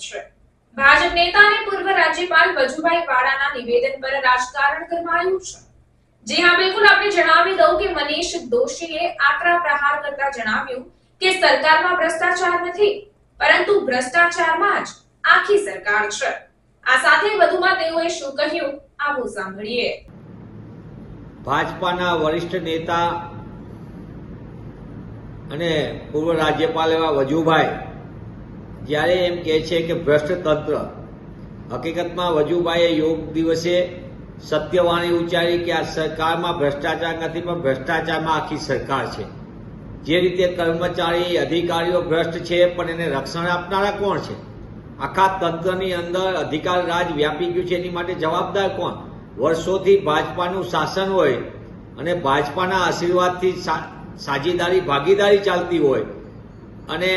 છે। ભાજપ નેતા અને પૂર્વ રાજ્યપાલ વજુભાઈ વાળાના નિવેદન પર રાજકારણ ગરમાયું છે। જી હા, બિલકુલ આપણે જણાવી દઉં કે મનીષ દોશીએ આકરા પ્રહાર કરતા જણાવ્યું કે સરકારમાં ભ્રષ્ટાચાર નથી, પરંતુ ભ્રષ્ટાચારમાં જ આખી સરકાર છે। આ સાથે વધુમાં તેઓએ શું કહ્યું, આવો સાંભળીએ। ભાજપાના વરિષ્ઠ નેતા અને પૂર્વ રાજ્યપાલ એવા વજુભાઈ જ્યારે એમ કહે છે કે ભ્રષ્ટ તંત્ર, હકીકતમાં વજુભાઈએ યોગ દિવસે સત્યવાણી ઉચ્ચારી કે આ સરકારમાં ભ્રષ્ટાચાર નથી, પણ ભ્રષ્ટાચારમાં આખી સરકાર છે। જે રીતે કર્મચારી અધિકારીઓ ભ્રષ્ટ છે, પણ એને રક્ષણ આપનારા કોણ છે? આખા તંત્રની અંદર અધિકાર રાજ વ્યાપી ગયું છે, એની માટે જવાબદાર કોણ? વર્ષોથી ભાજપાનું શાસન હોય અને ભાજપાના આશીર્વાદથી સાજીદારી ભાગીદારી ચાલતી હોય અને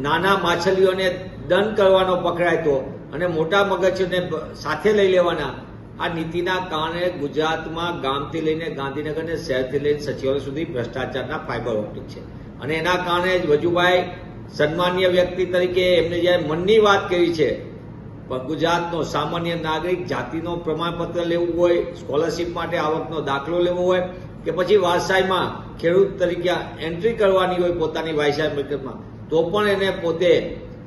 નાના માછલીઓને દંડ કરવાનો પકડાય તો અને મોટા મગજને સાથે લઈ લેવાના, આ નીતિના કારણે ગુજરાતમાં ગામથી લઈને ગાંધીનગર ને શહેરથી લઈને સચિવાલય સુધી ભ્રષ્ટાચારના ફાઇબર ઓપ્ટિક છે। અને એના કારણે જ વજુભાઈ સન્માનીય વ્યક્તિ તરીકે એમને જ્યારે મનની વાત કરી છે, પણ ગુજરાતનો સામાન્ય નાગરિક જાતિનો પ્રમાણપત્ર લેવું હોય, સ્કોલરશીપ માટે આવકનો દાખલો લેવો હોય કે પછી વારસાઈમાં ખેડૂત તરીકે એન્ટ્રી કરવાની હોય પોતાની વાયસાઈ મિલકતમાં, તો પણ એને પોતે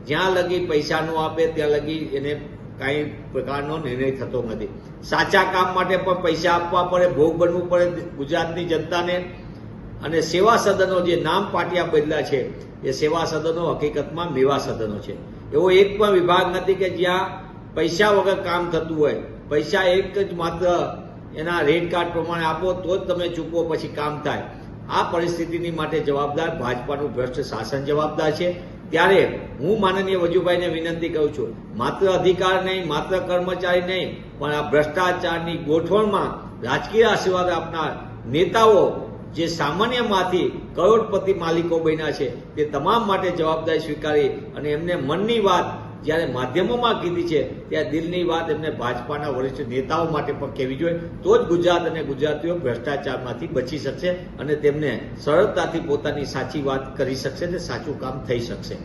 જ્યાં લગી પૈસા ન આપે ત્યાં લગી એને કાંઈ પ્રકારનો નિર્ણય થતો નથી। સાચા કામ માટે પણ પૈસા આપવા પડે, ભોગ બનવું પડે ગુજરાતની જનતાને। અને સેવા સદનો જે નામ પાટિયા બદલ્યા છે, એ સેવા સદનો હકીકતમાં મેવા સદનો છે। એવો એક પણ વિભાગ નથી કે જ્યાં પૈસા વગર કામ થતું હોય। પૈસા એક જ માત્ર એના રેટ કાર્ડ પ્રમાણે આપો તો જ તમે ચૂકવો, પછી કામ થાય। આ પરિસ્થિતિની માટે જવાબદાર ભાજપાનું ભ્રષ્ટ શાસન જવાબદાર છે। ત્યારે હું માનનીય વજુભાઈને વિનંતી કરું છું, માત્ર અધિકાર નહીં, માત્ર કર્મચારી નહીં, પણ આ ભ્રષ્ટાચારની ગોઠવણમાં રાજકીય આશીર્વાદ આપનાર નેતાઓ જે સામાન્યમાંથી કરોડપતિ માલિકો બન્યા છે, તે તમામ માટે જવાબદારી સ્વીકારી અને એમને મનની વાત જ્યારે માધ્યમોમાં કીધી છે, ત્યારે દિલની વાત એમને ભાજપાના વરિષ્ઠ નેતાઓ માટે પણ કહેવી જોઈએ। તો જ ગુજરાત અને ગુજરાતીઓ ભ્રષ્ટાચારમાંથી બચી શકશે અને તેમને સરળતાથી પોતાની સાચી વાત કરી શકશે અને સાચું કામ થઈ શકશે।